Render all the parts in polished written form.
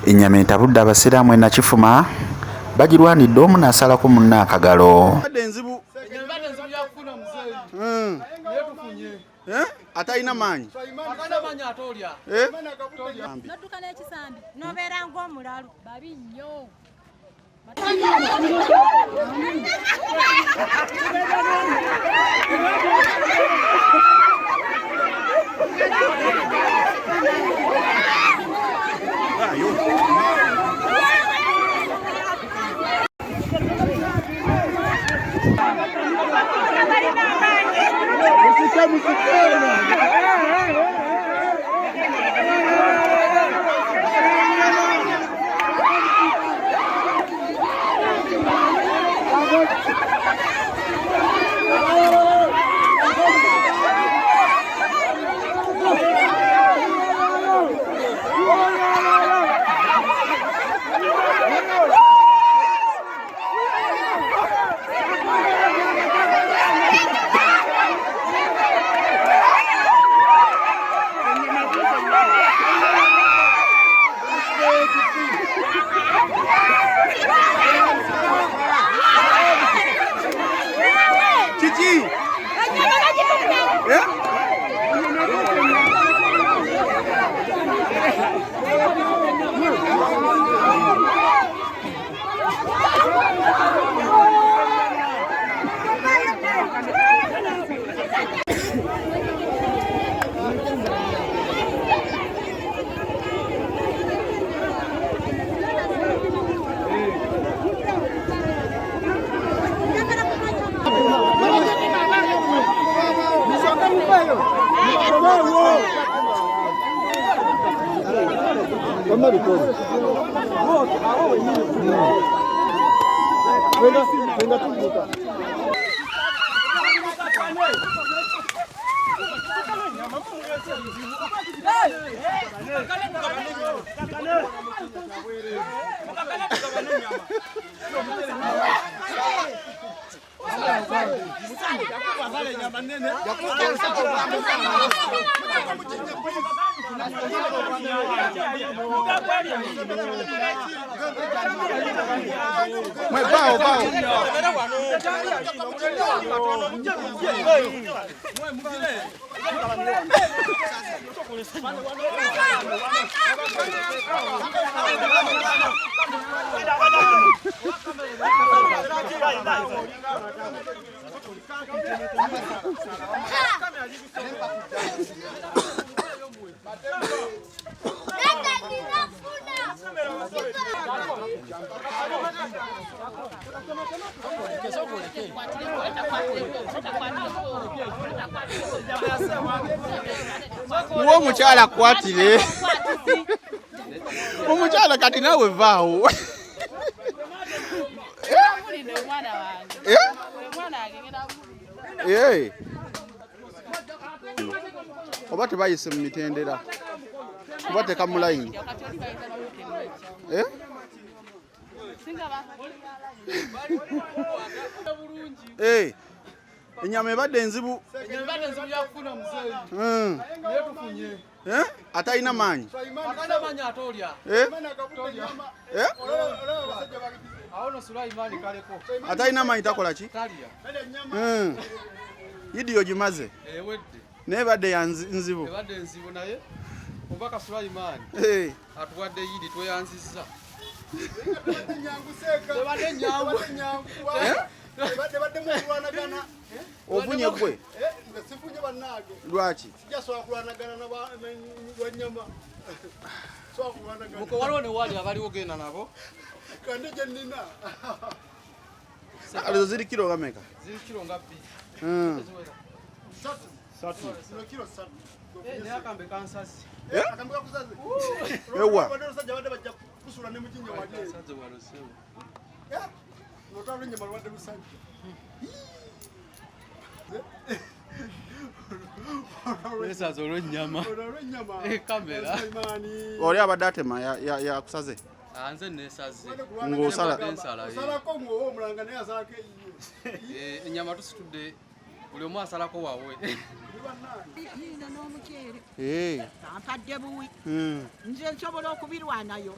Ennyama entabudde abasiraamu Nakifuma bagirwanidde omu n'asalako munne akagalo. Atalina maanyi atolya nodduka n'ekisambi nobeera ng'omulalu babi nnyo. Omukyala akwatire omukyala kati nawe vaawo. Oba tebayise mu mitendera oba tekamulayini. Ennyama ebadde enzibu atalina maanyi atalina maanyi takola ki? Yidiyo gimaze naye ebadde ya nzibu. Omubaka Sulaiman atuwadde Yidi tweyanzizza. Ovunye gwe lwaki? Waliwo ne wali abaliwo genda nabo. Alizo ziri kilo ngameka? Ziri kilo nga 2. Ne akambe kansasi. Ewa. Wesaza olw'ennyama. Kamera. Oli abadde atema ya kusaze. Nze neesaze. Ng'osala. Ennyama tusitudde buli omu asalako wawe. Nina n'omuceere. Ampadde buwi. Nze nsobola okubirwanayo.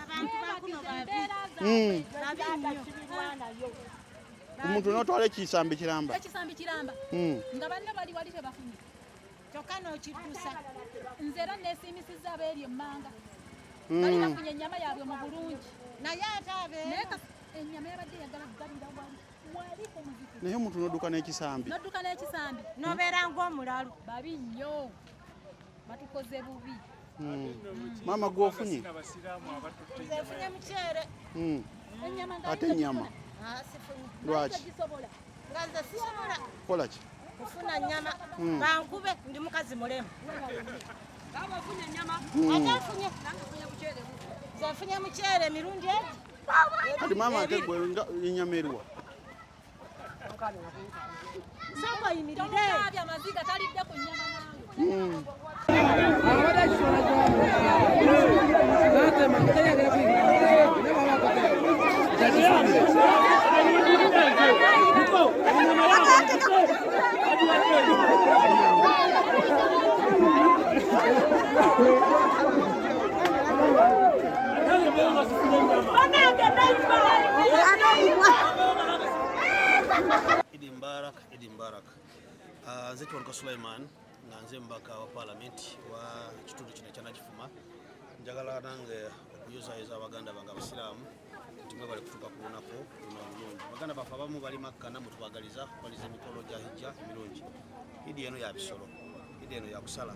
Abantu bakuno Omuntu n'otwala ekisambi kiramba. Ekisambi kiramba. Nga banne bali wali tebafunye. Kyokka n'okiddusa. Nze era neesiimisiza abeeri emmanga. Bali bafunye ennyama yaabwe mu bulungi. Naye ate abeera. Ennyama yabadde yagala kugalira wali ku muziki. Naye omuntu n'odduka n'ekisambi. N'odduka n'ekisambi. N'obeera ng'omulalu. Babi nnyo. Batukoze bubi. Maama gw'ofunye? Nze nfunye muceere. Ennyama Ate ennyama. Sifunye. Lwaki? Nga nze sisobola Kola ki? kufuna nnyama. Bankube ndi mukazi mulemu. Baba ofunye ennyama. Ate nfunye. Nze nfunye muceere emirundi egi. Kati maama ate gwe ennyama eriwa? Sooka oyimirire. Tomukaabya amaziga talidde ku nnyama nange. Idi Mbarak. Nze Twaluka Sulaiman nga nze mbaka wa Parliament wa kitundu kino ekya Nakifuma. Njagala nange okuyozaayoza abaganda bange abasiraamu nti mwe bali kutuuka ku lunaku luno olulungi. Baganda baffe abamu bali Makka nammwe tubagaliza okubaliza emikolo gya hijja emirungi. Idi eno ya bisolo, idi eno ya kusala.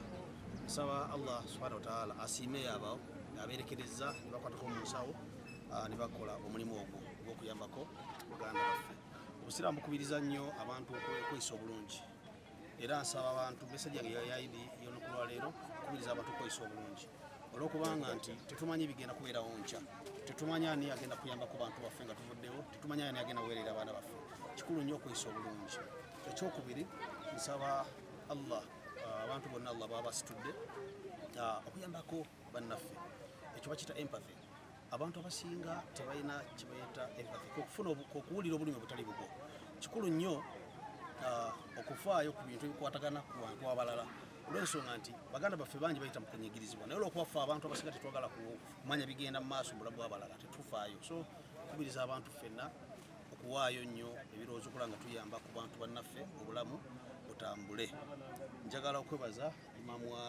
Nsaba Allah subhanahu wa ta'ala asiime abo abeerekereza ne bakwatako mu nsawo ne bakola omulimu ogwo gw'okuyambako baganda baffe. Obusiraamu bukubiriza nnyo abantu okweyisa obulungi. Era nsaba abantu message yange ya Idi y'olunaku lwa leero okubiriza abantu okweyisa obulungi. Olw'okubanga nti tetumanyi bigenda kubeerawo nkya. Tetumanyi ani agenda kuyambako bantu baffe nga tuvuddewo. Tetumanyi ani agenda kuweerera abaana baffe. Kikulu nnyo okweyisa obulungi. Ekyokubiri nsaba Allah abantu bonna Allah baba basitudde okuyambako bannaffe. Ekyo bakiyita empathy. Abantu abasinga tebalina kibayita empathy. Okufuna okuwulira obulumi obutali bugwo. Kikulu nnyo okufaayo ku bintu ebikwatagana ku bantu abalala. Olw'ensonga nti baganda baffe bangi bayita mu kunyigirizibwa. Naye olw'okubafa abantu abasinga tetwagala kumanya bigenda mu maaso mu bulamu bw'abalala tetufaayo. So kubiriza abantu ffenna okuwaayo nnyo ebirowoozo okulaba nga tuyamba ku bantu bannaffe obulamu butambule. Njagala okwebaza Imaamu